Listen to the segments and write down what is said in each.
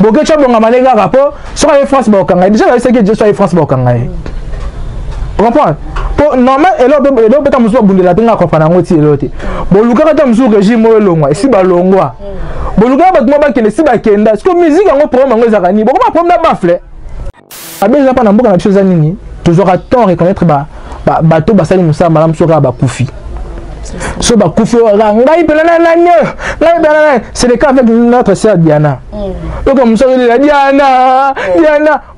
Boke tu bonga malenga rapport sur la France bakanga. Déjà là c'est que je suis France bakanga. Vous comprenez? Pour normal et là beta muso bundela tenga ko fana ngoti elote. Boluka kata muso régime longwa esi balongwa. Boluka ba tuma ba kende si ba kenda. Parce que musique ngo problème ngo ezaka ni. Boko ba problème na bafle. Abeza pa na mboka na chose nini? Toujours à temps reconnaître bato basali musa malam soka ba kufi. So ba kufi ngai pelana nanye. C'est le cas avec notre sœur Diana. Donc comme ça la Diana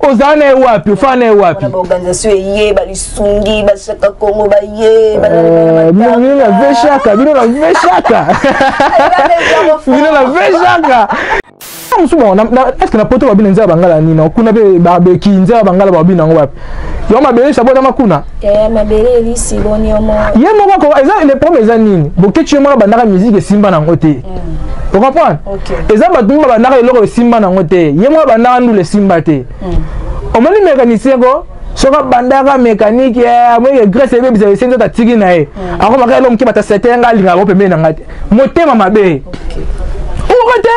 ozana wapi fana wapi. Organisation yé ba lisungi ba saka Congo ba yé ba bino la vechaka. Est-ce que na poto babina nzaba bangala nina kuna be barbecue nzaba bangala babina wapi yo mabele sabota makuna mabele li siboni omo ye mo ko eza les problèmes nini boke tu mo bandaka musique simba na ngote vous comprenez eza batumba bandaka eloko simba na ngote ye mo bandaka ndule simba te omoni mécanicien ko soka bandaka mécanique ya mo ye graisse ebe bisa senzo ta tigi na e ako makaya lo mkiba ta setenga linga ko pembe na ngate motema mabe okote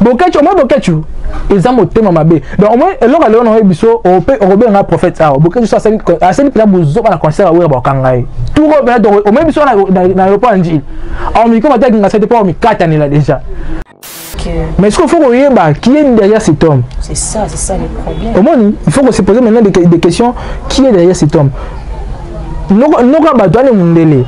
bokechu moi bokechu ils ont motema mabe donc au moins eloko le on biso o pe o be nga prophète ça bokechu ça c'est pela buzo na concert wa bakangai tout go ben donc au moins biso na aéroport nji on mi comment dire nga c'était pas mi katani là déjà mais est-ce qu'il faut regarder qui est derrière cet homme? C'est ça le problème. Au moins il faut se poser maintenant des questions, qui est derrière cet homme? Noka badwane mundele.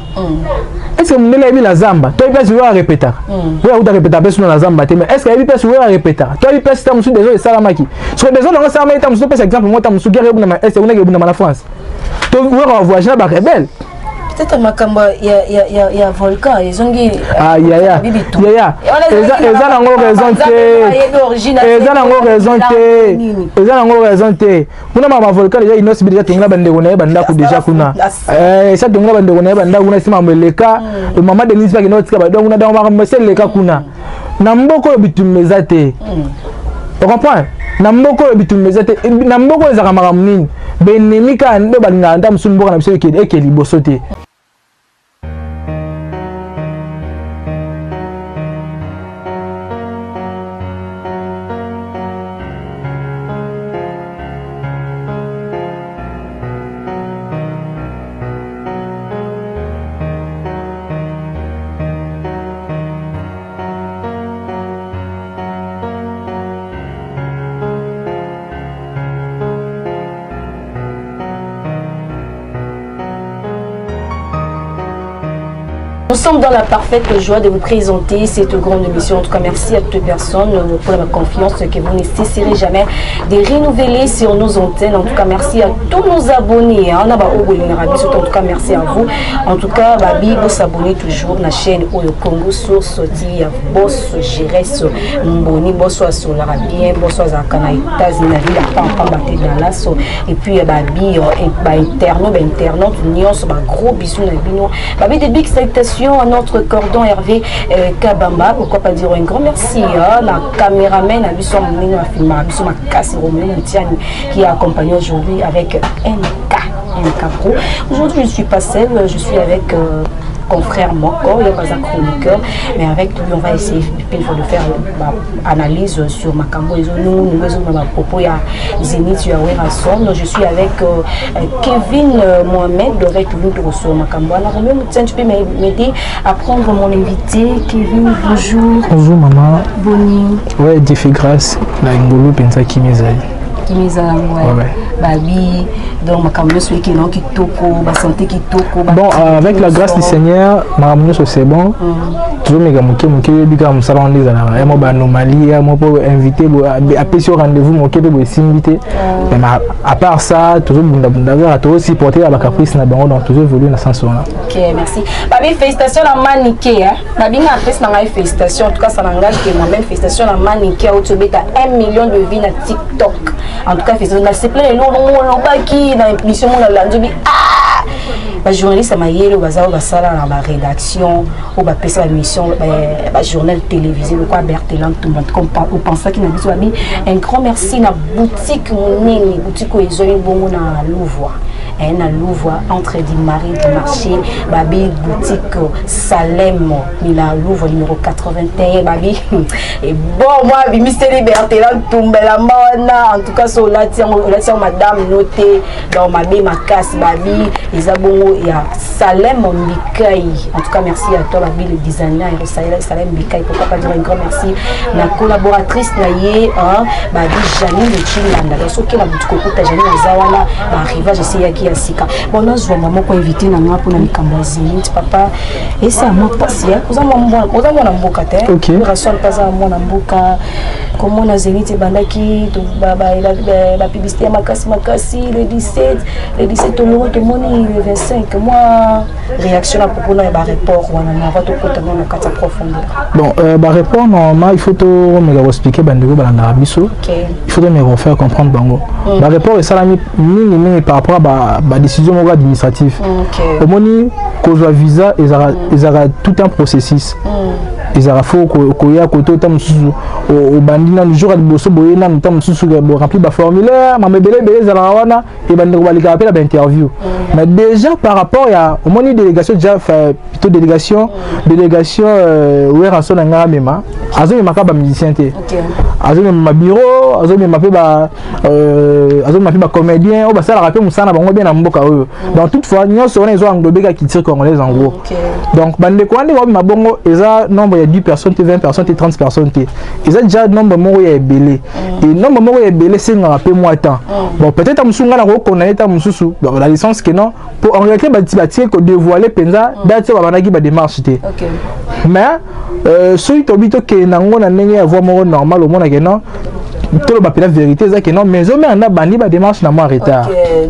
Est-ce que mundele est la zamba? Toi il peut répéter. Oui, on doit répéter personne la zamba mais est-ce qu'il peut se répéter? Toi il peut se tamusu des autres salamaki. Sur des autres on salama tamusu par exemple moi tamusu guerre na est-ce on est na France. Toi on voyage na ba rebelle. Peut-être makamba ya volcan ils ont dit ya eza nango raison te kuna mama volcan déjà inosibili tonga bandeko na banda ku déjà kuna ça tonga bandeko na banda kuna sima meleka mama Denise ba kinotika ba donc na dans ma meseleka kuna na mboko bitumeza te tu comprends na mboko bitumeza te na mboko ezaka makamnini benemika ndo balinga nda musulmboka na biso ekeli bosote. Nous sommes dans la parfaite joie de vous présenter cette grande émission. En tout cas, merci à toutes les personnes pour la confiance que vous ne cesserez jamais de renouveler sur nos antennes. En tout cas, merci à tous nos abonnés. En tout cas, merci à vous. En tout cas, Babi, vous s'abonnez toujours à la chaîne Oyo Congo Source TV, Boss Gérès Mboni, Boss sur l'Arabien, Boss à Kana États-Unis, Dallas. Et puis, Babi, internaute, gros bisous, Babi, des big salutations à notre cordon Hervé Kabamba, pourquoi pas dire un grand merci à la caméraman qui a accompagné aujourd'hui avec MK Pro. Aujourd'hui je ne suis pas seule, je suis avec confrère Moko, il n'y a pas un chroniqueur, mais avec lui on va essayer de faire analyse sur Makambo et nous propos il y a Zénith, je suis avec Kevin Mohamed de République sur Makambo. Alors tu peux m'aider à prendre mon invité. Kevin, bonjour. Bonjour maman. Boni. Ouais, Dieu fait grâce. La Ngolo Pensa Kimezai. Babi, donc ma celui qui est kitoko, ma santé kitoko. Bon, avec la grâce du Seigneur, ma c'est bon. Toujours mes gars, bika musala on les a là. Moi anomalie, moi pour inviter, appeler sur rendez-vous, mon kébé pour s'inviter. Mais à part ça, toujours bunda toujours aussi porter à la caprice na bango donc toujours évoluer dans ce sens-là. Ok, merci. Babi, félicitations à Maniké, hein. Babi n'a fait ça félicitations, en tout cas ça n'engage que moi-même félicitations à Maniké, au Tibet à 1 million de vues sur TikTok. En tout cas, c'est plein de qui dans l'émission journaliste à Maïel, la rédaction, ou la mission, journal télévisé, le quoi Bertelan, tout le monde on pense qu'il a un grand merci à la boutique, boutique où ils ont eu bon à Louvois. un à Louvre entre du Marie du marché babi boutique Salem il a Louvre numéro 81 babi et bon moi bi Mister Liberté là tombe la mona en tout cas sur la tiens madame notée dans ma bé ma casse babi les abongo il y a Salem Bikai en tout cas merci à toi babi le designer et Salem Bikai pourquoi pas dire un grand merci la collaboratrice naie hein babi Janine de Chilanda donc ce qui la boutique ko ta Janine zawana ba arrivage essayer qui a sika bon non je maman ko inviter na nga pour na mikambazini papa et ça moi passer vous avez mon mboka te rassol pas à mon mboka comment na Zénith bandaki to la publicité makasi le 17 au long de moni le 25 moi réaction à propos na ba rapport on a va to kota na kata profondeur bon ba rapport normalement il faut to me expliquer bandeko balanda biso il faut me faire comprendre bango ba rapport et salami mingi par rapport à ba décision administrative au moni cause visa ils aura tout un processus ils aura faut koya koto tam susu au bandina le jour à bosso boyena tam susu remplir ba formulaire ma mebele zala wana et bandeko balika appel à interview mais déjà par rapport à au moni délégation déjà plutôt délégation ouais rançon nga mema azo maka ba musicien té azo ma bureau azo ma pe ba comédien o ba sala rapper musana bango bien na mboka oyo donc toutefois nyonso on ezo englober ka culture congolaise en gros donc bandeko ande ba bongo eza nombre ya 10 personnes 20 personnes 30 personnes eza déjà nombre moko ya belé et nombre moko ya belé c'est nga rapper moi temps bon peut-être musunga na ko connaître ta mususu la licence que non pour en réalité bati ko dévoiler penza date ba banaki ba démarche té mais celui tobito ke nango na ndenge ya voix moko normal au monde que non tout le la vérité c'est que non mais on a bandi ba démarche na moi retard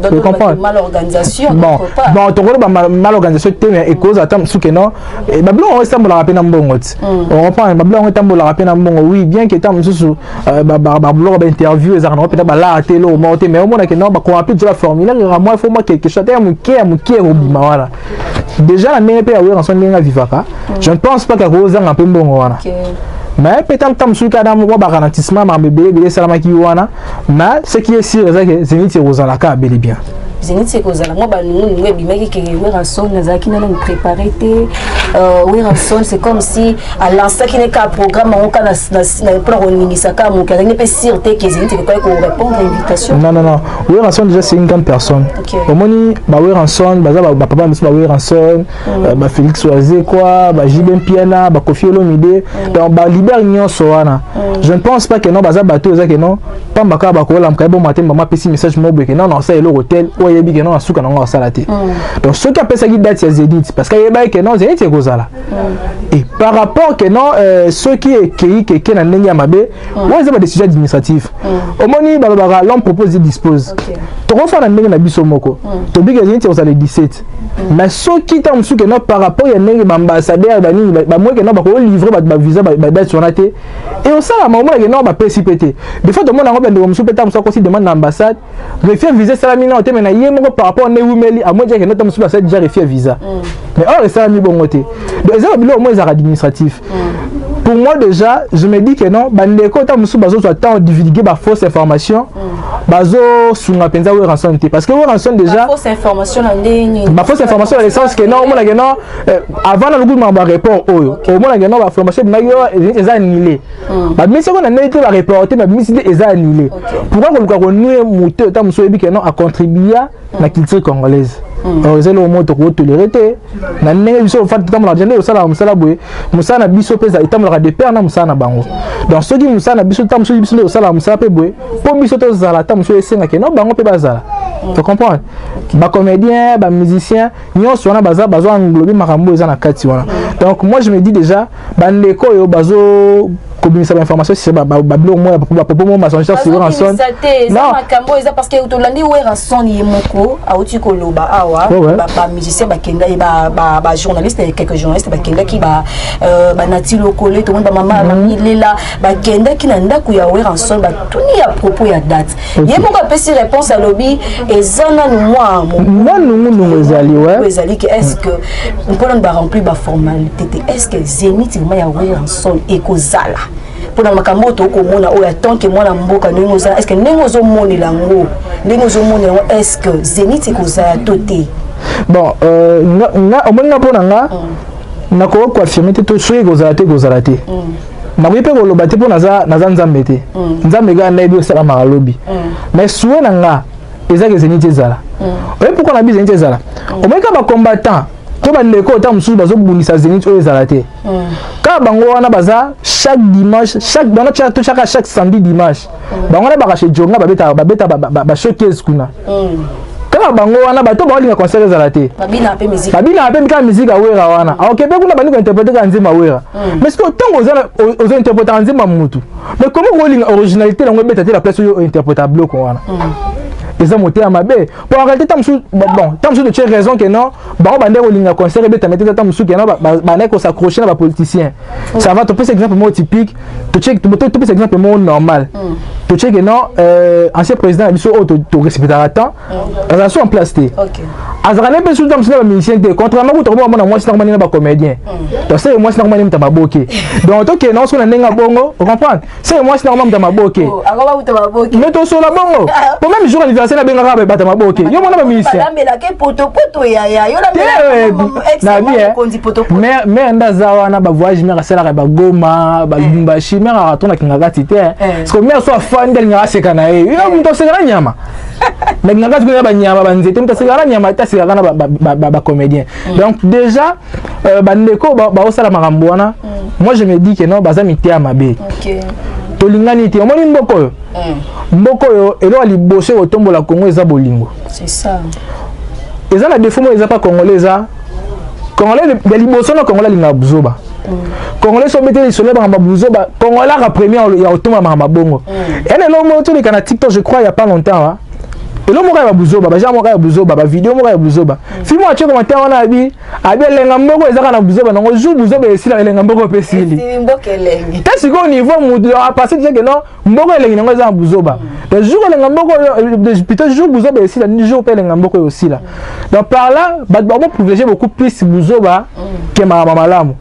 tu comprends mal organisation bon to ko mal organisation mais et cause attends sous que non et bablo on ressemble la rappeler na mbongo on reprend bablo on ressemble la rappeler na mbongo oui bien que tam sous bablo ba interview les arnaud peut-être ba la télé au monter mais au monde que non ba ko appeler la formulaire moi il faut moi quelque chose à mukie obima voilà déjà la meilleure paix à son linga vivaka je ne pense pas que Rosa n'a pas mbongo wana mais peut-être tam sous kada mo ba garantissement ma bébé salama ki wana mais ce qui est sûr c'est que Zénith Rosa ka bel et bien Zénith c'est cause là moi ba nous bimaki que we ranson nazaki na préparer té we ranson c'est comme si à l'instant qui n'est qu'un programme on kana na pour oningisa ka mon ka n'est pas sûr té que Zénith ko répondre à l'invitation non we ranson déjà c'est une grande personne au moni ba we ranson ba papa monsieur ba we ranson ba Félix Oazé quoi ba Jibem Piana ba Kofi Olomide donc ba libère nyonso wana je ne pense pas que non baza bateau ça que non pas mbaka ba ko lam ka bon matin ba petit message mo que non ça est le hôtel yebi que non asuka na ngwa salate donc ce qui appelle ça qui date c'est Zénith parce que yeba que non Zénith kozala et par rapport que non ceux qui est qui na ndenge ya mabe ouais c'est des décisions administratives au moni ba l'homme propose et dispose to ko fa na ndenge na biso moko to bi que Zénith kozala le 17 mais ceux qui tam su que non par rapport ya ndenge ba ambassadeur ba nini ba moi que non ba ko livrer ba visa ba date sur naté et au ça la moment que non ba PCPT des fois de monde ngo bende ko peta muso ko si demande l'ambassade refier visa salamina ote mena par rapport à Neumeli, à moins que notre monsieur a déjà refait visa. Mais or, ça a mis bon côté. Donc, ça au moins administratif. Pour moi, déjà, je me dis que non, bandeko ta musu bazo soit tant divulguer ba fausse information, bazo sunga penza ou rançon parce que ou rançon déjà fausse information en ligne. Ba fausse information dans le sens que non, on a que non avant le gouvernement ba répond au moins que non ba information na yo est annulé. Ba mais si on a été ba reporter mais mais c'est annulé. Pourquoi on ka renouer muté ta musu ebi que non a contribuer la culture congolaise. C'est le mot de tolérer. Na ndenge biso fa tamu la jende osala musala boye musana biso pesa itamu la de père na musana bango donc ceux qui musana biso tamu biso osala musala pe boye po biso to zala tamu so esenga ke no bango pe bazala tu comprends ba comédien ba musicien nyonso wana bazo englober makambo eza na kati wana donc moi je me dis déjà bandeko yo bazo communiquer l'information c'est bablo moi papa moi mason chef sur rançon non makambo eza parce que utolandi we rançon yemoko auti koloba awa ba musicien ba kenga et ba journaliste quelques journalistes ba kenga ki ba nati lokole to ba mama lela ba kenga ki na ndako ya we rançon ba tuni à propos ya date yemoko pesi réponse à lobby ezana moi nous ezali ouais ezali que est-ce que on peut ba remplir ba formalité est-ce que Zénith vraiment ya we rançon et kozala pour na makambo to ko mona o tant que moi na mboka ndenge oza est-ce que ndenge ozo mona lango ndenge ozo mona est-ce que Zénith ko za toté bon nga omona pona nga na ko affirmer to soki ko za te na ko pe ko loba te pona za nzambe te nzambe ga na bi osala makalobi mais souhait na nga ezaka Zénith ezala oye pourquoi na bi Zénith ezala omeka ba combattant to ba ndeko ta mususu bazo bundisa Zénith oyo ezala te ka bango wana baza chaque dimanche chaque samedi dimanche bango na baka chez Jonga babeta ba showcase kuna ka bango wana bato ba linga concert ezala te babina ape musique awera wana ok pe kuna bani ko interpréter ka nzima awera mais ce que tant ozo interpréter nzima mutu mais comment ko linga originalité lango beta te la place oyo interprétable ko wana ils ont monté à ma baie. Pour en réalité, tant de tu as raison que non, bah on va dire au ligne concert et tu mettais tant que non, bah qu'on s'accroche à la politicien. Ça va, tu peux exemple moins typique, tu check, tu peux exemple moins normal. Tu check que non, ancien président, il faut tu respecter à temps, ça soit en place. Ok. Azrané peut sous dans le musicien, contrairement au tournoi, moi c'est normalement pas comédien. Donc c'est moi c'est normalement t'as ma boqué. Donc ok, non, ce qu'on a n'enga bongo, vous comprenez? C'est moi c'est normalement t'as ma boqué. Alors t'as ma boqué. Mais toi sur la bongo. Pour même jour anniversaire na benga ba bata ma boqué. Yo mona ba musicien. Mais ke poto ya yo la mais ndaza wana ba voyage mère sala ba goma ba lumbashi mère ratona kinga tite. Parce que mère soit fan del nga sekana e. Yo mto sekana nyama. Mais nga tu ba nyama ba nzete mto sekana nyama ta sekana ba comédien. Donc déjà bandeko ba osala makambo wana. Moi je me dis que non baza mité à mabe. OK. Tolingani te omoni mboko yo. Mboko yo elo ali bosser au tombo la Congo eza bolingo. C'est ça. Eza na défaut mo eza pas congolais eza. Congolais de liboso na Congolais linga buzoba. Congolais so bete isolé ba buzoba, Congolais la premier ya otomba ma bongo. Ene lo mo to le kana TikTok je crois il y a pas longtemps hein. Et là, moi, je suis buzoba, j'ai vidéo, moi, buzoba. Si moi, tu commentaire, on a dit, les ngamboko, ils ont buzoba, on joue buzoba et si les ngamboko pesili. T'as ce qu'on niveau, on a passé que non, mboko les ngamboko ont buzoba. Le jour où les ngamboko, plutôt jour buzoba et si le jour où les ngamboko aussi là. Donc par là, on va privilégier beaucoup plus buzoba que ma maman.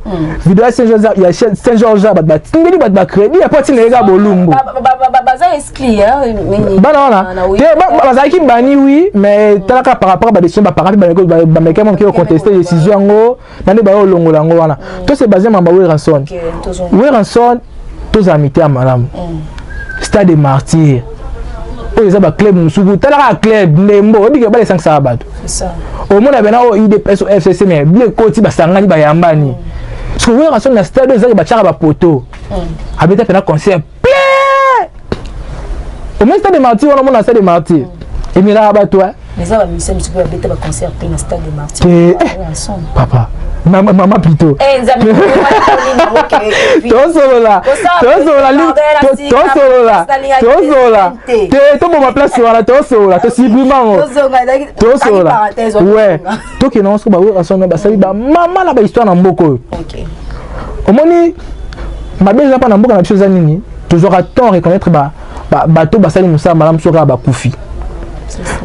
Vidéo Saint-Georges, il y a Saint-Georges, il y a crédit, il y a pas de néga bolumbo. Baza inscrit, hein. Bah non, qui bani oui mais talaka par rapport à décision par rapport à meka mon qui contester décision ngo nani ba longo lango wana to c'est basé mamba we ranson tous amitié à madame stade des martyrs o eza ba club musuku talaka club ndembo obi ke ba les 5 sabatu c'est ça au monde bena o IDPS au FCC mais bien koti ba sangani ba yambani parce que we ranson na stade eza ba tchara ba poto abeta pena concert plein au moins stade des martyrs on a mon stade des martyrs. Et mira ba toi. Mais ça va me semble que tu vas concert plein dans stade de Martyrs. Papa, maman plutôt. Eh nzambe. Tozola. Te ma place wala tozola, to sibriment. Tozola. Ouais. To ke non so ba we rason ba sabi ba maman na ba histoire na mboko. OK. Omoni mabeza pa na mboka na chose nini? Toujours à temps reconnaître bato basali musa malam soka ba kufi.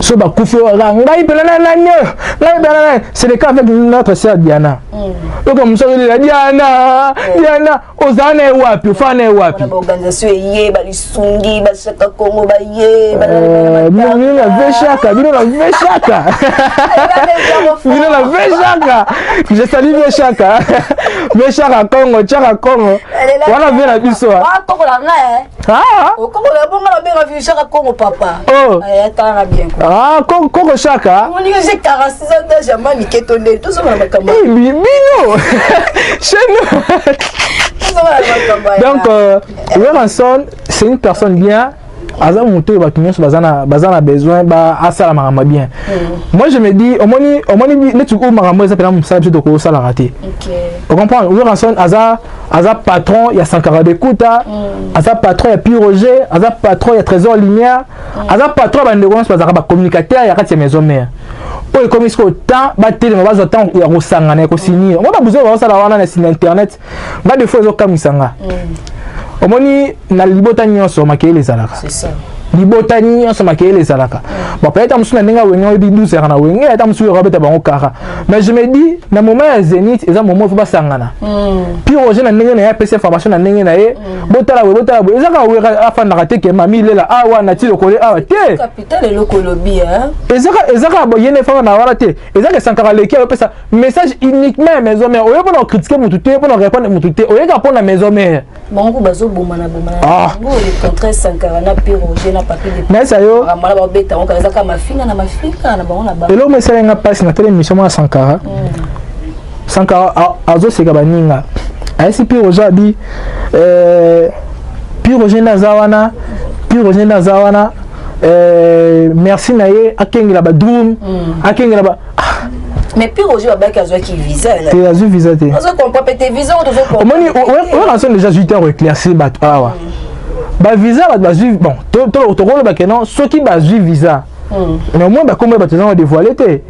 So ba kufi ngai pelana nani c'est le cas avec notre sœur Diana. Donc comme ça Diana ozane wapi fane wapi organisation yé ba lisungi ba saka Congo ba yé ba bino la vechaka je salue vechaka Congo chaka Congo wana vena biso ah Congo la nga au Congo la bonga la bien vu chaka Congo papa oh attends bien quoi ah Congo chaka on dit que j'ai 46 ans de jamais ni ketonné tout ça na makamba bino chez nous. Donc Ranson c'est une personne bien aza monté bazana besoin à ça la bien. Moi je me dis au moni les trucs où marambo ça peut ça plutôt que ça la raté. OK. On comprend Ranson aza patron il y a 140 d'écoute aza patron il y a Pierre Roger aza patron il y a Trésor Lumière aza patron ba ndeko ça ba communicateur il y a quatre maison mère. Oh comme il faut temps ba télé ba temps ya ko sangana ko signer. On va besoin ça la wana sur internet. Ba des fois zo kamisanga. Omoni na libota nyonso makele ezalaka. C'est ça. libotani on se maquille les alaka bon peut-être am suna ninga wenga bi 12 heures na wenga eta msu robeta bango kara mais je me dis na moment ya Zénith eza moment faut ba sangana puis roger na ninga na ya PC formation na ninga na ye botala eza ka wera afanda kate ke mami lela awa na ti lokole awa te capital lokolobi hein eza ka boyene fa na wala te eza ka sankara leki a pesa message uniquement maison mère oyo pour critiquer mutu te pour répondre mutu te oyo ka pour na maison mère bango bazo bomana ngo le contrat sankara na puis roger mais ça yo et là mais ça nga passe na télé émission à Sankara azo seka baninga asi puis aujourd'hui puis Roger Nazawana merci naye akengela ba drum akengela ba mais puis Roger va qui azwa ki visa là te azu visa te azo comprend pété visa on devait comprendre moni on a déjà 8 heures éclairci bat awa ba visa ba juif bon to rôle ba kenon ceux qui ba juif visa mais au moins ba comment ba tezan dévoiler té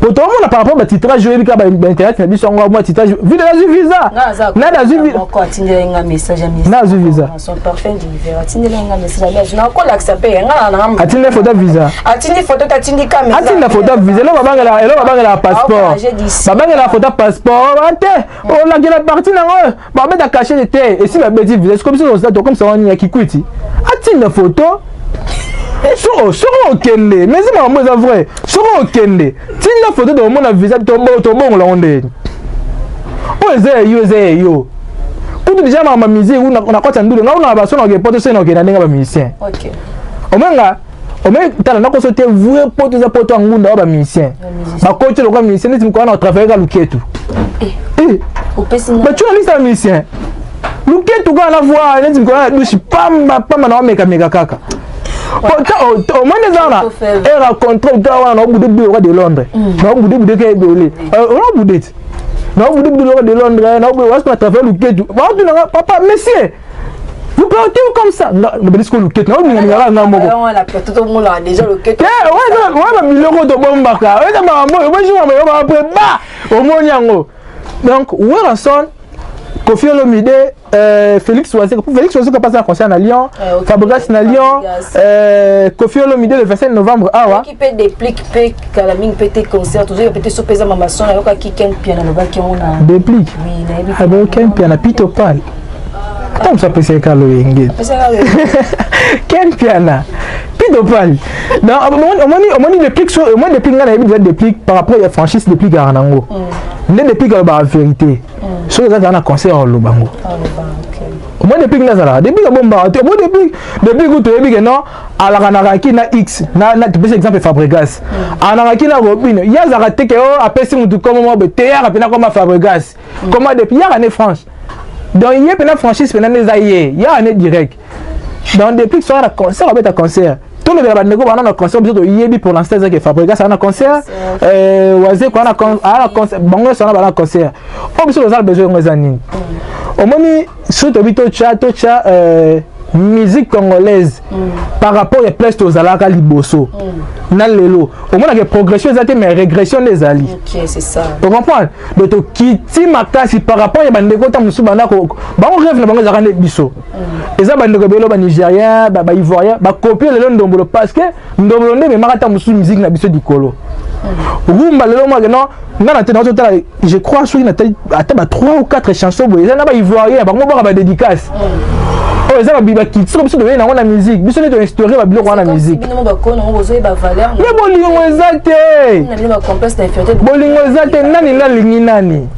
pour tout le monde par rapport ba titrage yo bika ba internet na biso ngo moi titrage vu de la juif visa na da juif ko atindela nga message na juif visa son parfait d'hiver atindela nga message na ko l'accepter nga na atindela photo visa atindela photo tatindi caméra atindela photo visa lo babangela passeport babangela photo passeport ante on la gela partie na ngo ba mettre cacher de té et si ba bêtise visa comme ça comme ça on y a qui quiti atindela photo Soro okende mais c'est pas moi ça vrai soro okende tinga photo de mon visa tombo la onde yo kutu déjà ma musique on a quoi tandule nga on a baso na ke poto se na ke na ndenge ba musicien OK omenga tala na ko sote vouer poto za poto ngunda ba musicien ba coach le quoi musicien nti mko na travailler ka luketu ba tu na liste musicien luketu ka la voix nti mko na dushi pamba na meka kaka au moins des ans là elle rencontre le gars on a boudé de Londres on a boudé que belé on a boudé de Londres on a boudé pas travailler le quai papa monsieur vous partez comme ça le disque le quai on a tout le monde a déjà le quai ouais 1000 euros de bombaka ouais ça moi après bah au moins yango donc ouais son Kofi Olomide Félix Oisé qui passe un concert à Lyon Fabregas à Lyon Kofi Olomide le 25 novembre qui peut déplique que la mine peut concert toujours peut sur pesa mama son là qui ken piano le qui on a déplique ah bon ken piano pito pal attends ça peut c'est Carlo Engel ken piano pito pal non au moins déplique sur au moins déplique là il déplique par rapport à franchise déplique à Ranango ne déplique la vérité sur les autres concert au Lubango au moins depuis que depuis que bomba depuis que tu es bien non à la ranaraki na X na par exemple Fabregas à la ranaraki na Robin il y a zaraté que après si nous comme moi BTR après comme Fabregas comment depuis il y a année France donc il y a une franchise pendant les aïeux il y a année direct donc depuis que sur un concert avec un concert tout le monde a un concert pour l'instant que Fabregas a un concert Oisé a un concert bon ça a un concert on a besoin de années au moins surtout tocha musique congolaise par rapport à plus aux alaka liboso na lelo au moins la progression exacte mais régression des ali OK c'est ça tu comprends donc kiti makasi par rapport à bandeko ta musu bana ko ba on rêve na bango zakane biso eza bandeko belo ba nigérien ba ivoirien ba copier lelo ndombolo parce que ndombolo nde me makata musu musique na biso dikolo rumba lelo moi non ngana te nazo tala je crois sur une ataba 3 ou 4 chansons boy eza na ba ivoirien ba ngo ba dédicace oh eza ba biba kitso biso de na musique biso ne to instaurer ba biloko na musique bino ba ko na bozo ba valeur mais bolingo ezate na ba complexe d'infériorité bolingo ezate nani nani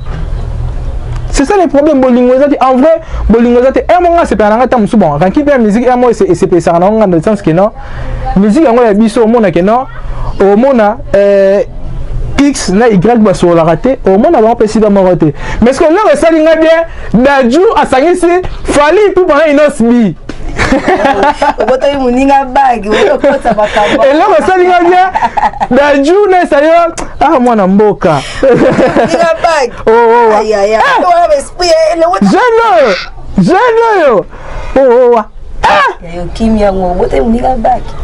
c'est ça le problème bolingo ezate en vrai bolingo ezate et moi c'est pas nanga ta musu bon quand qui fait musique et moi c'est ça na nga dans le sens que non musique yango ya biso mona que non au mona X na Y ba sur la raté au moins avant pas si ba raté mais ce que là ça linga bien Dadju asangisi fali pour pendant une osbi obotoyi muninga bag okota bakamba et là ça linga bien Dadju na ça yo mwana mboka muninga bag oh aïe aïe on va esprit jeune yo kimia ngobote munika baki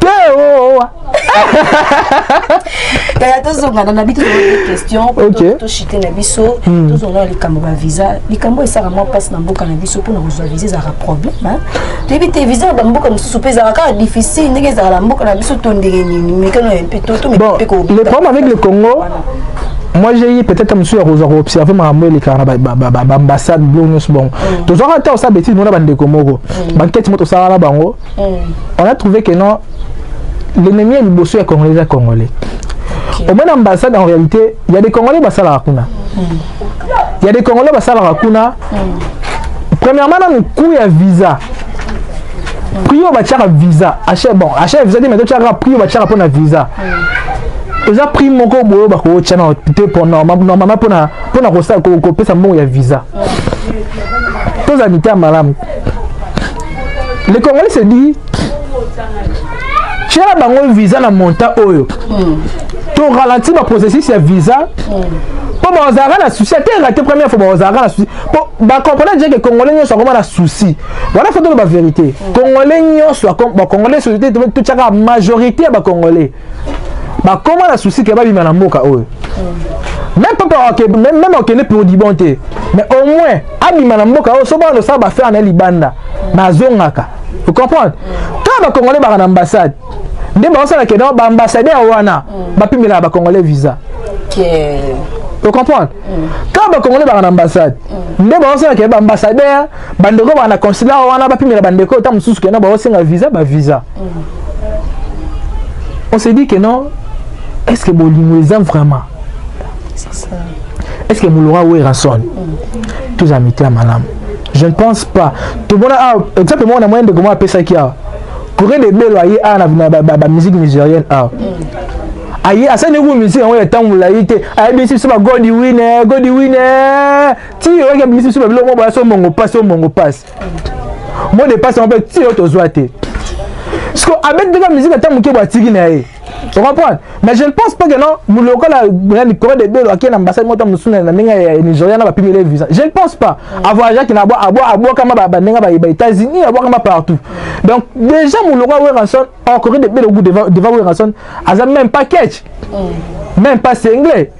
kaya tozongana na bitu de question to chiter na biso tozongana likambo ba visa likambo esaka mo passe na mboka na biso pour na kozwa visa za problème hein tebite visa ba mboka mususu pesa ka difficile ndenge za la mboka na biso tondenge nini mekano un peu to mais le problème avec le Congo moi j'ai eu peut-être comme sur observer ma les ambassade bon tous on attend ça bêtise on a bande Comoro banquette moto ça là bango on a trouvé que non l'ennemi est bossé congolais congolais au moins l'ambassade en réalité il y a des Congolais basala rakuna il y a des Congolais basala rakuna premièrement dans le coup il y a visa prio ba tchara visa achète bon achète visa mais tu as prio ba tchara pour na visa ils ont pris mon corps ba ko tchana pour normalement pour na kosa ko pesa mon ya visa tous habiter à malam les Congolais se dit tu as bango visa na monta oyo to ralentir le processus ya visa pour bazara na souci c'était raté première fois bazara na souci pour ba comprendre dire que Congolais n'y sont comme na souci voilà faut dire la vérité Congolais n'y sont comme Congolais société tout la majorité ba Congolais ba comment la souci que ba bima na mboka oyo même pas même au Kenya pour di bonté mais au moins abima na mboka oyo so ba no ça ba faire na libanda na zongaka vous comprenez quand ba Congolais ba na ambassade nde ba osala ke ba ambassadeur wana ba pimela ba Congolais visa vous comprenez quand ba Congolais ba na ambassade nde ba osala ke ba ambassadeur bandeko ba na consulat wana ba pimela bandeko ta mususu ke na ba osenga visa ba visa on s'est dit que non est-ce que bolingo les aime vraiment c'est ça est-ce que Moulora ou Ranson tous amis à madame je ne pense pas tout le monde exactement on a moyen de comment appeler ça qui a Corée de Bello aïe a la musique nigérienne a aïe à ça ne vous musique on est temps où la été aïe bien sûr c'est pas God winner ti regarde bien sûr c'est pas le mot sur mongo passe moi de passe on peut ti auto zoaté parce que avec de la musique à temps qui va tirer naïe tu comprends mais je ne pense pas que non mon local la Corée de Bello qui est l'ambassade moi tam suna na ninga nigérienne va payer les visas je ne pense pas avoir gens qui na boire comme ba ninga ba États-Unis avoir comme partout donc déjà mon local ouais rançon en Corée de Bello devant ouais rançon a même pas catch même pas c'est anglais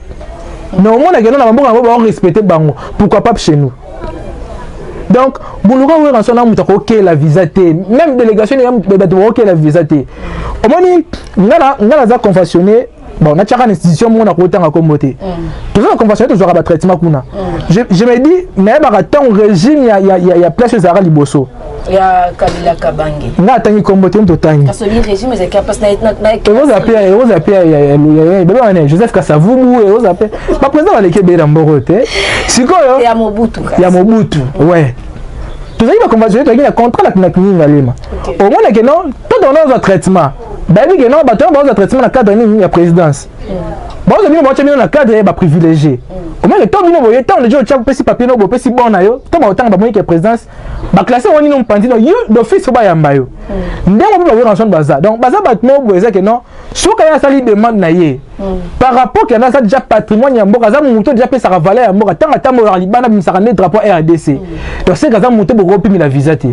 mais au moins que non on va respecter bango pourquoi pas chez nous donc mon local ouais rançon on a OK la visa même délégation OK la visa au moins ngala za conventionné bon na tchaka institution mon na kotanga komboté tout ça conventionné toujours ba traitement kuna je me dis mais ba ton régime ya place za liboso ya Kabila Kabange na tangi komboté on tangi parce que régime c'est capable na vous appelez bébé Joseph Kasavubu et vous appelez pas président va lekebe na mborote sikoyo ya Mobutu ouais tout ça il va conventionner tu as contrat na kinga lema au moins que non tout dans nos traitements baby que non ba to ba traitement na cadre ni ya présidence ba zo bino ba tchemino na cadre ba privilégié au moins que to bino boye tant de gens tchak pesi papier no bo pesi bon na yo to ba otanga ba moyi que présidence ba classé woni no mpandi no yo d'office ba yamba yo ndemo ba wera ensemble baza donc baza ba mo boye que non soka ya sali demande na ye par rapport que na ça déjà patrimoine ya mboka za muto déjà pesa ka valeur ya mboka tanga tambo ya libana bimsaka ne drapeau RDC donc c'est kaza muto bo kopimi la visa té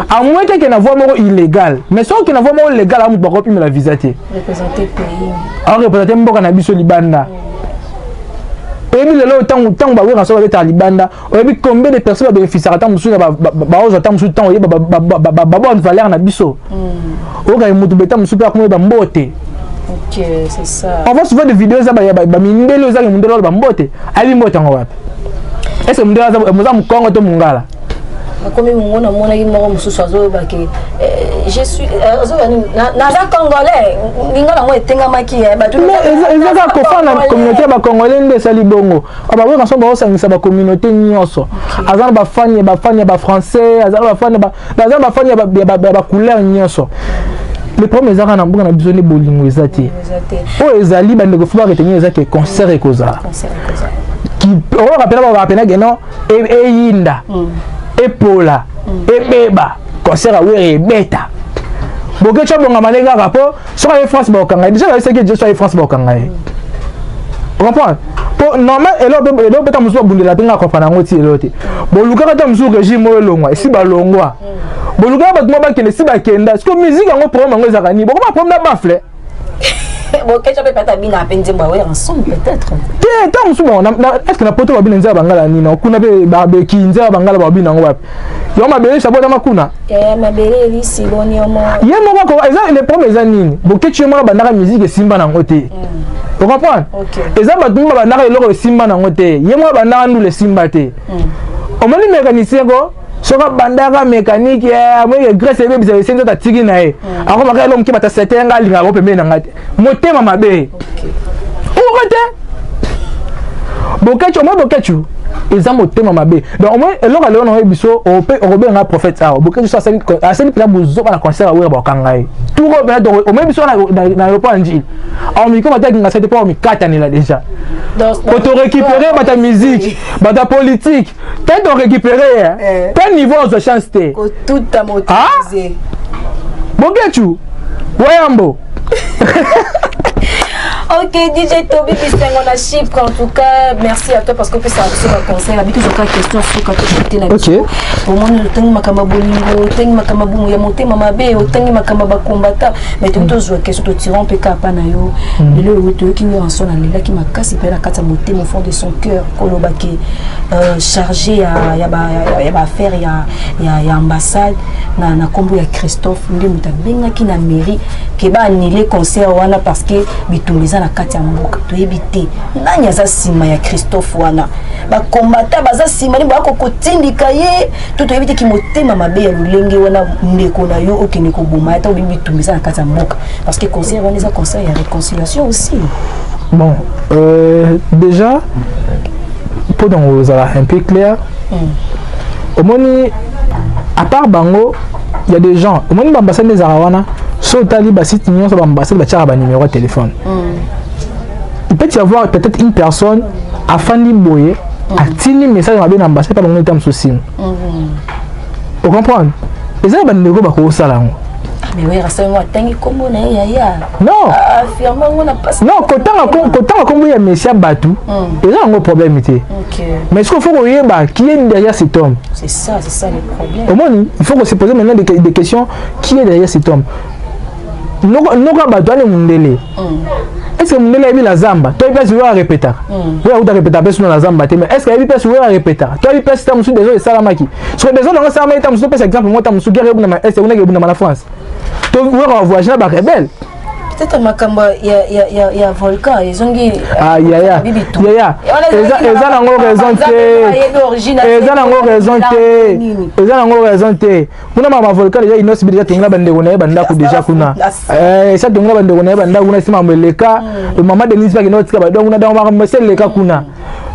à moins que na voie moko illégal mais sauf que na voie moko légal a muto bo kopimi la visa té représenter pays alors représenter mboka na biso libanda et puis le temps ba wera so ba libanda et puis combien de personnes bénéficiaires tant musu ba ozo tant musu temps ba bonne valeur na biso o ga mutu beta musu pa ko ba mbote. OK, c'est ça. On voit souvent des vidéos ça ba mindelo za mundelo ba mbote ali mbote ngo wapi est-ce mundelo za muza mkongo to mungala comme mona mona ki moko mususu azoba ke je suis naza congolais ngala mo etengamaki ba tout ezaka kofana communauté ba congolais nde sali bongo aba we kanso ba osangisa ba communauté nyonso azana ba fanye ba français azana ba fanye ba couleur nyonso le problème ezaka na mbuka na biso ne bolingo ezate o ezali ba ndeko fuba retenir ezake concert ekoza qui on rappelle que non et yinda epola ebeba concert a were beta boke chobonga malenga rapport sur la France ba okanga déjà c'est que sur la France ba okanga on comprend pour normal elo beta muso bundela tenga ko fana ngoti elote bo luka ta muso régime o longwa esi ba longwa boluka ba tuma ba kende si ba kenda parce que musique yango problème yango ezaka ni bokoma problème na bafle bon que tu peux pas bina penzi ba ouais ensemble peut-être tant musu bon est-ce que na poto ba bina nza bangala ni na kuna be ba be kinza bangala ba bina ngo wapi yo mabele sabo na makuna mabele li si boni omo ye mo ko eza le problème eza nini boke tu mo ba na musique simba na ngote tu comprends eza ba tumba ba na eloko simba na ngote ye mo ba na ndu le simba te o moni mécanicien ko soka bandaka mécanique ya moi grâce ebe bisa senzo ta tiki na e ako makalo mki bata setenga linga ko pembe na ngate motema mabe okote bokecho mo bokecho eza motema mabe donc moi eloko leo na biso obe nga prophète ça bokecho ça c'est pila buzo na concert wa ba kangai tout ko ben donc o même biso na aéroport nji on mi ko mata nga c'était pas mi katani là déjà pour te récupérer ta musique ta politique t'es de récupérer tel niveau de chance t'es tout ta motivé bokecho wayambo. Ok, DJ Toby Bistengo na Chypre, en tout cas, merci à toi parce que tu as un conseil. La bitu zoka question sur quand tu es là. Ok. Pour moi, le temps makama bolingo, le temps makama boum ya monter mama be, le temps makama ba combattant. Mais tu me jouer question de tirer pe ka pa na yo. Le autre qui me rançonne en là qui m'a cassé pe la kata monter mon fond de son cœur kolobaki chargé ya ba faire ya ambassade na kombo ya Christophe ndi mutabinga ki na mairie ke ba annuler concert wana parce que bitumbiza na kati ya mboka to ebité nani aza sima ya Christophe wana ba combattant baza sima ni bako kotindika ye to ebité ki motema mabe ya lulenge wana ndeko na yo okene ko boma ta bitumbiza na kati ya mboka parce que concert wana eza concert ya réconciliation aussi. Bon, déjà pour donc vous un peu clair. Au moins à part Bango, il y a des gens, au moins l'ambassade des Arawana, sur Taliba site numéro sur l'ambassade de numéro de téléphone. Il peut y avoir peut-être une personne à Fanny Boye à tirer message dans l'ambassade par le temps souci. Vous comprenez? Et ça va nous go bako sala. Mais oui, rassemble-moi, tangi kombo na ya. Non. Affirme-moi na pas. Non, quand kombo ya monsieur Batou, il y a un problème OK. Mais ce qu'il faut voir qui est derrière cet homme. C'est ça le problème. Au moins, il faut se poser maintenant des questions qui est derrière cet homme. Non Batou est mundele. Est-ce que mundele est la zamba? Toi il peut se répéter. Oui, on t'a répété personne dans la zamba, mais est-ce qu'il peut se répéter? Toi il peut se tamusu des autres salamaki. Sur des autres on ça mais tamusu par exemple moi tamusu guerre na est on est na France. Toi on voyage là ba rebelle. Peut-être makamba ya volcan ils ont dit ya eza nango raison te kuna mama volcan ya inosi bija tonga bande kuna banda ku déjà kuna ça tonga bande kuna banda kuna sima meleka mama Denise ba kinotika ba donc na dans mama seleka kuna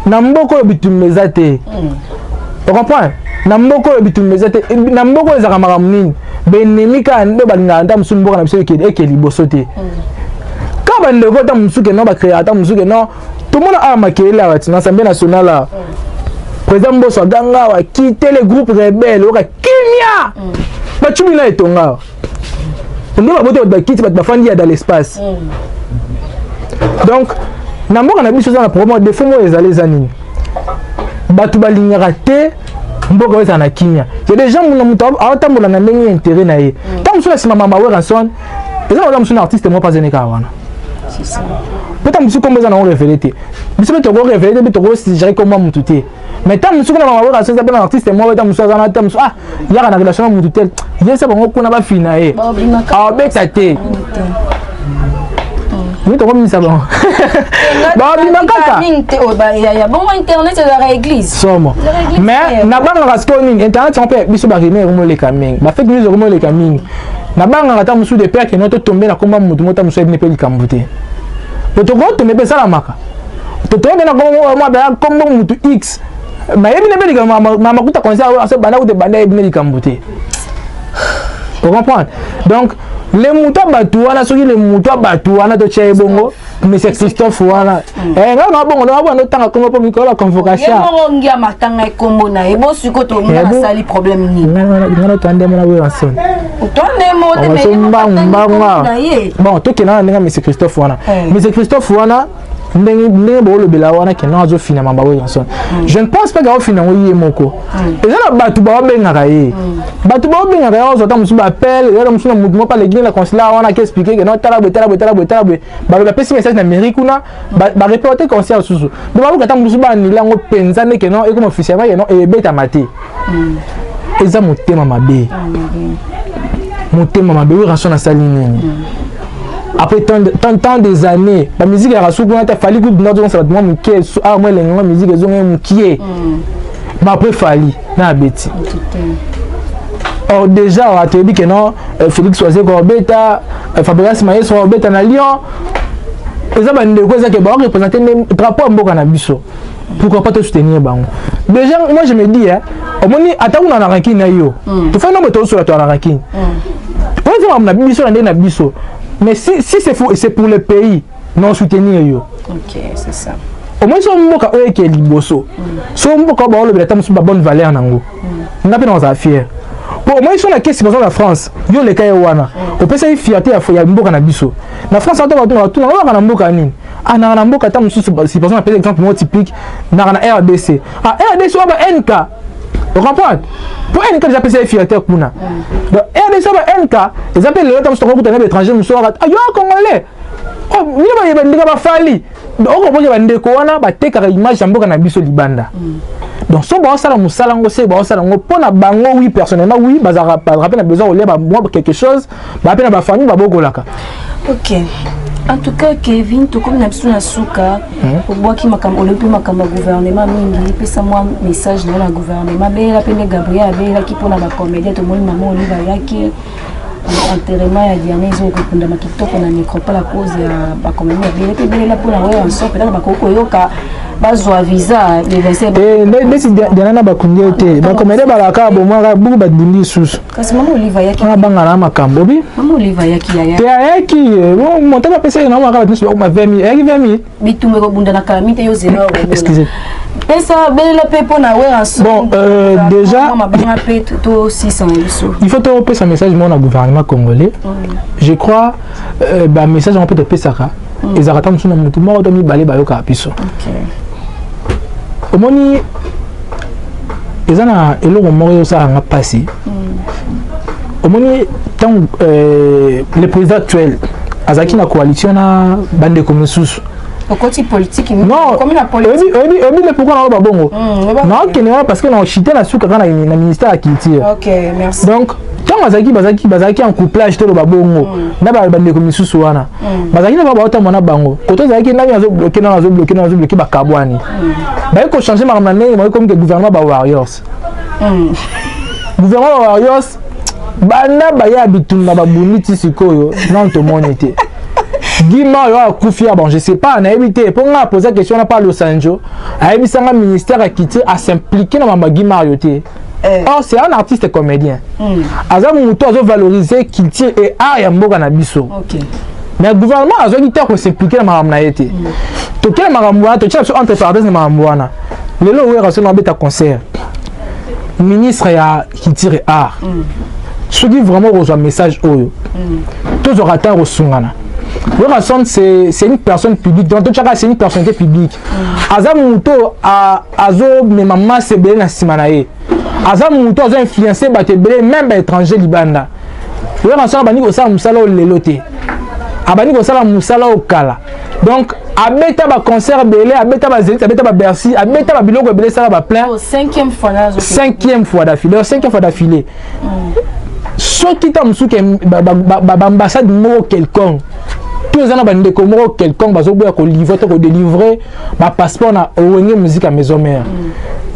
na mboko bitumeza te tu comprends na mboko bitumeza te na mboko ezaka makamnini benemika ndo balinga nda musumboka na biso ekeli bosote quand bande ko ta musuke no ba créer ta musuke no tout le monde a maquillé là na Assemblée nationale président Mbosso ganga wa quitter le groupe rebelle oka Kenya ba chumina etonga ndo ba bote ba quitter ba fandi dans l'espace donc na mboka na biso za problème de fond mo ezali zanini batu balinga raté mboka weza na Kenya il y a des gens muto atambola na ndenge intérêt na ye tant muso sima mama we ranson eza wala muso na artiste mo pas zeneka wana c'est ça peut-être muso comme ça na révéler te muso to go révéler be to go si gérer comme mutu te mais tant muso na mama we ranson ça ben artiste mo we tant muso za na tant muso il y a na relation mutu te il ça bango kuna ba fina ye beta te oui, tu as ça bon. Bon, internet c'est la église. Mais na banga rasconi internet on peut biso ba remer mo le kaming. Ba fake news mo le kaming. Na banga ngata musu de père que notre tomber na komba mutu mota musu ne pe likambuté. Le to go to me pe sala maka. To tomber na komba ba komba mutu X. Ma yebi ne pe likamama mama kuta konsa aso bana ku de banda yebi ne likambuté. Tu comprends? Donc les moutons batouana ceux qui les moutons batouana de chez bongo mais c'est Christophe wana non bon on a un temps comme pour micro la convocation on ngia matanga kombo na e bo suko to na sali problème ni non to ande mona we ranson to ande mo de bon to kena nga mais c'est Christophe wana mais c'est Christophe wana ndenge bolo bela wana ke na zo finalement ba Williamson je ne pense pas que finalement yé moko et là batu ba bengaka ye batu ba bengaka yo zo ta musu ba appel yo musu na mutu mo pas l'église la consulat wana qui expliquer que non tala ba ba pesi message na Amérique na ba reporter concert susu do ba ka ta musu ba ni lango penza ne que non et comme officiellement que non et beta maté eza motema mabe motema mabe Williamson na saline après tant des années la musique a rassou qu'on a fallu que nous devons savoir moi qui ah moi les musique ils ont qui est mais après fallu na beti or déjà on a dit que non Félix Oisé Corbetta Fabrice Maïs Corbetta na Lyon ils ont bandé quoi ça que ba représenter drapeau mboka na biso pourquoi pas te soutenir bango déjà moi je me dis au moins attends on a ranking na yo tu fais non mais tu sur la ranking on a biso na biso. Mais si c'est faux, c'est pour le pays, non soutenir yo. Ok, c'est ça. Au moins, si on m'a dit que liboso, si on m'a dit que c'est une bonne valeur, on n'a pas dans sa fière. Au moins, si on a question de la France, yo le cas wana, on peut se fierté à faire mboka na biso. La France a tout na mboka nini. Ah na mboka ta musu si par exemple un exemple moi typique na RDC. Ah RDC wa ba NK. Vous comprenez? Pour NK déjà pensé fierté kuna. Donc RDC ba NK, ils appellent les autres sont des étrangers musu wa ah yo congolais. Oh ni ba yebandika ba fali. Donc on peut ba ndeko wana ba teka image ya mboka na biso libanda. Donc so ba sala musala ngo se ba sala ngo pona bango oui personnellement oui bazara rappel a besoin de ba moi quelque chose ba appel ba famille ba bogolaka. OK. En tout cas Kevin to comme na biso na suka pour boire ki makamba olompi makamba gouvernement mingi pesa moi message na gouvernement be la pene Gabriel be la ki pona ba comédien to moni maman Oliva yaki enterrement ya Diane zo ko kunda makitoko na nécropole à cause ya ba comédien be la pona ouais en sort peut-être ba koko yoka bazwa visa le 27 mais Diana ba kundia te ba comédien ba la ka bo moi buku ba dindi sus kasi maman Oliva yaki na banga na makambo bi maman Oliva yaki ya te yaki bon monta ba pesa na maka ba tinu ba 20 bitumbe ko bunda na kalamite yo zero excusez pesa belle la pepo na ouais en sort bon déjà il faut te repasser un message mon gouvernement congolais je crois bah message on peut te passer ça ils arrêtent sur mon tout mort de mi balé ba yo ka piso au moni ils en a eloko moko ça nga passé au moni tant le président actuel azaki na coalition na bande comme sous au côté politique non comme la politique mais pourquoi on va bongo non que parce que on chité la souka na ministère à culture. OK merci donc tant bazaki en couplage to ba bongo na ba bande comme sous wana bazaki na ba ota mona bango koto zaki na yazo bloquer ba kabwani ba ko changer ma mané moi comme que gouvernement ba warriors gouvernement warriors bana ba ya bitunda ba buniti sikoyo non to monité Guima yo akufia bon je sais pas na évité pour nga poser question na pas Los Angeles a ebisanga ministère a quitté à s'impliquer dans ma Guima yoté or c'est un artiste comédien azamu muto azo valoriser culture et art ya mboka na biso OK mais le gouvernement azo quitté ko s'impliquer dans ma été to quel maramwa to tcha entre parenthèses na maramwana lelo we raso na beta concert ministre ya culture et art ce qui vraiment reçoit message oyo tous aura temps resungana. C'est une personne publique, donc c'est une personnalité publique. Azamuto azo memama sebele na simanae. Azamuto azo influencer batebele même étranger libanda. Le rason bani ko sa musala o lelote. Abani ko sala musala o kala. Donc abeta ba concert belé, abeta ba Zénith, abeta ba Bercy, abeta ba biloko belé sala ba plein. Cinquième fois d'affilée. Ce qui t'a musu que ambassade mo quelconque. Tous les ans, bande comme quelqu'un bazoboya ko livrer to ko délivrer ma passeport na owenge musique à maison mère.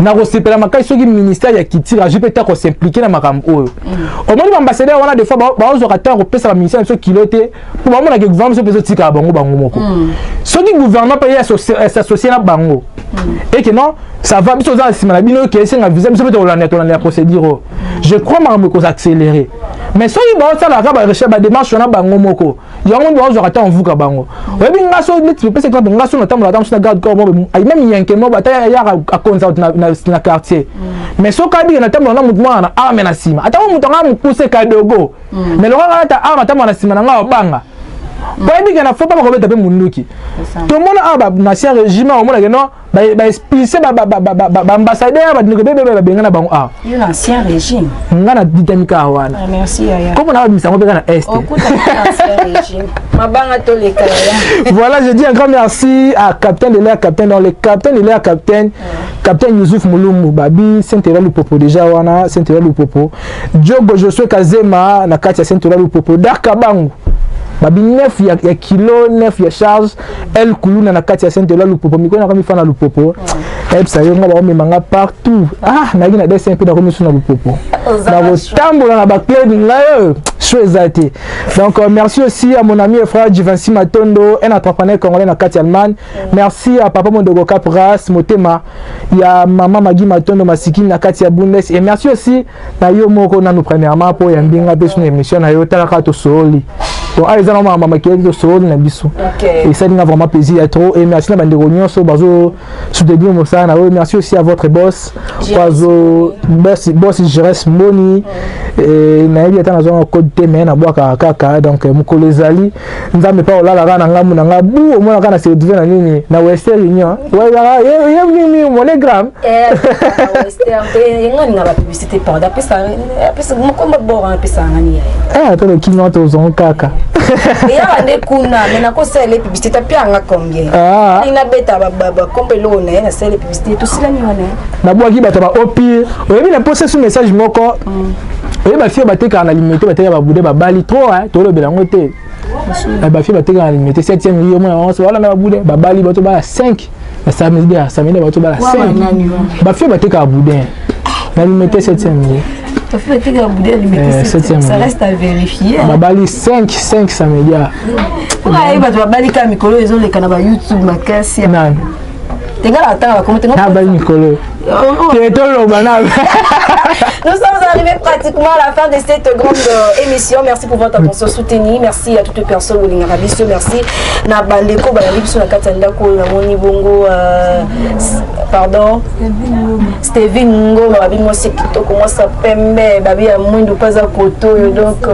Na ko sepela makai soki ministère ya kitira je peux ta ko s'impliquer na makambo oyo. Au moins l'ambassadeur wana des fois ba ozo rata ko pesa ministère so kiloté pour ba mona ke gouvernement so pesa tika bango moko. Soki gouvernement paye s'associer na bango. Et que non ça va biso za simana bino ke senga visa biso peut la procédure. Je crois makambo ko accélérer. Mais soki ba ça la ba recherche ba démarche na bango moko. Yango ba ozo rata vuka bango webi ngaso leti pese exemple ngaso na tambola tamu na garde corps ay même yanke mo bata ya a consult na quartier mais so ka bi na tambola na mutu mwana ame na sima ata mutu nga mukuse kadogo mais lokaka ta ama tambola na sima na nga obanga Pas dit qu'on a faut pas remettre un munduki. Tout le monde a un ancien régime, au moins non, expulser ambassadeur, un ancien régime. On a dit merci. Comment on a mis ça on peut dans est. Voilà, je dis un grand merci à capitaine de l'air, capitaine dans les capitaines de l'air, capitaine Youssouf Moulumou, Babi, Saint-Hérol Lupopo, déjà wana, Saint-Hérol Lupopo, Diogo Josué Kazema, Nakatia Saint-Hérol Lupopo, Darkabangu, Babi 9 ya kilo, 9 ya charge, El Koulouna Nakatia Saint-Hérol Lupopo, Miko Nakami Fana Lupopo, ça y est, on va manga partout. Ah, Nagina dessin un peu dans la remission Lupopo. Dans vos tambours, dans la clé de Chouezati. Donc, merci aussi à mon ami et frère Jivansi Matondo, un entrepreneur congolais dans Kati Allemagne. Merci à papa Mondogo Capras, Motema. Il y a maman Magui Matondo Masiki dans Kati Bundes. Et merci aussi à Yomoko Nano premièrement pour Yambinga Besson émission à Yotalakato Soli. Donc, ils ont maman qui est Soli na biso. Et ça nous a vraiment plaisir à trop. Et merci à Banderonion, so bazo soutenir Moussana. Merci aussi à votre boss, boss Jerez Moni. Et Naïbi est en code mais na boaka kaka donc mukolo ezali nzambe pa olala kana ngamu na ngabu omona kana se devena nini na western union wala ye monogram western ngani na publicité pendant pesa mukomba bora pesa ngani to le kino to zon kaka ya ande kuna mena ko sele publicité pia nga combien ina beta baba kombelo na na sele publicité to sila ni wana na boaki bata ba opi oyebi na poster sur message moko et ma fille battait quand elle alimentait battait ba boudé ba bali trop hein to le belango te ba fille battait quand elle alimentait 7e million on se voilà na boudé ba bali bato ba 5 ça me dit bato ba 5 ba fille battait quand boudé na alimentait 7e million ta fille battait quand boudé alimentait 7e ça reste à vérifier ba bali 5 ça me dit ouais ba bali quand mikolo ils ont les canaux YouTube makasi non Tenga attends comment tenga ba bali mikolo Nous sommes arrivés pratiquement à la fin de cette grande émission. Merci pour votre attention soutenue. Merci à toutes les personnes qui ont rabisso. Merci. Na bandeko balalibiso na katanda ko na moni bongo pardon. Steven Ngo babi mo sekito ko moi ça pembe babi ya mundo pas à koto donc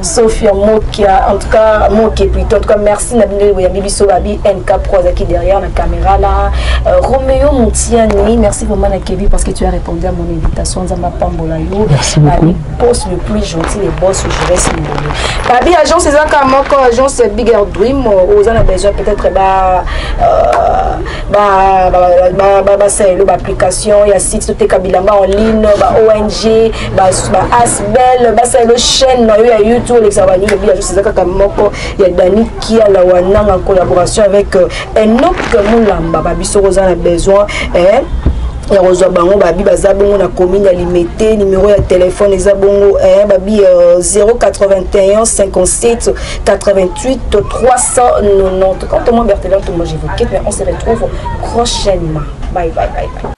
Sophia Mokia en tout cas Mokia plutôt en tout cas merci na biso babi NK Proza qui derrière la caméra là Roméo Moutiani merci vraiment na Kevin parce que tu as répondu à mon invitation. Merci beaucoup. Poste le plus gentil, les boss, je reste libre. Babi, agence, c'est un encore agence Bigger Dream, aux a besoin peut-être c'est l'application, il y a site de Kabilamba en ligne, ONG, Asbel, c'est le chaîne, il y a YouTube, les Savani, c'est il y a Dani qui a la Wana en collaboration avec un autre Moulamba, Babi, sur aux a besoin. Et Rosabango babi bazabongo na commune limité numéro de téléphone ezabongo babi 081 57 88 390 quand on m'appelle tout moi je vous quitte mais on se retrouve prochainement bye bye bye bye